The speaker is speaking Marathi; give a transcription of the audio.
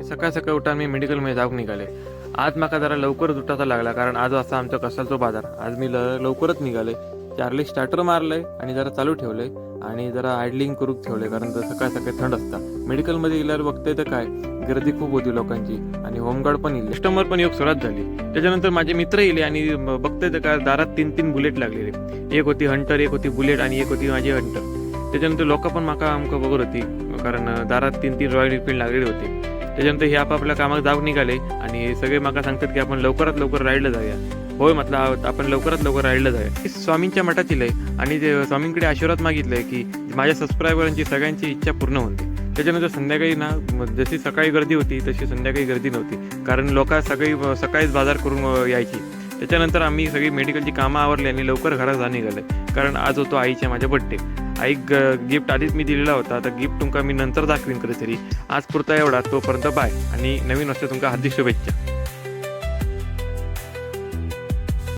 सकाळ सकाळ उठान मी मेडिकलमध्ये जाऊक निघाले. आज माका जरा लवकरच उठायचा लागला, कारण आज असा आमचा कसालचो बाजार. आज मी लवकरच निघाले. चार्ली स्टार्टर मारलंय आणि जरा चालू ठेवलंय आणि जरा आयडलिंग करून ठेवलंय, कारण सकाळ सकाळी थंड असता. मेडिकलमध्ये गेल्यावर बघतोय तर काय गर्दी खूप होती लोकांची आणि होमगार्ड पण येईल, कस्टमर पण योग सुरुवात झाली. त्याच्यानंतर माझे मित्र येले आणि बघतोय तर काय दारात 3-3 बुलेट लागलेले. एक होती हंटर, एक होती बुलेट आणि एक होती माझी हंटर. त्याच्यानंतर लोक पण माका आमका बघत होती, कारण दारात 3-3 रॉयल एनफिल्ड लागलेली होती. त्याच्यानंतर हे आपापल्या कामात जाऊन निघाले आणि सगळे माका सांगतात की आपण लवकरात लवकर राईडला जाऊया. होय म्हटलं, आपण लवकरात लवकर राईडला जाऊया. स्वामींच्या मठात लय आणि ते स्वामींकडे आशीर्वाद मागितलंय की माझ्या सबस्क्रायबरांची सगळ्यांची इच्छा पूर्ण होते. त्याच्यानंतर संध्याकाळी ना, जशी सकाळी गर्दी होती तशी संध्याकाळी गर्दी नव्हती, कारण लोक सकाळीच बाजार करून यायची. त्याच्यानंतर आम्ही सगळी मेडिकलची कामं आवरली आणि लवकर घरात जा निघाले, कारण आज होतो आईच्या माझ्या बड्डे. आईक गिफ्ट आधीच मी दिलेला होता, तर गिफ्ट तुमका मी नंतर दाखवीन कधीतरी. आज पुरता एवढा. तोपर्यंत बाय आणि नवीन वर्ष तुमका हार्दिक शुभेच्छा.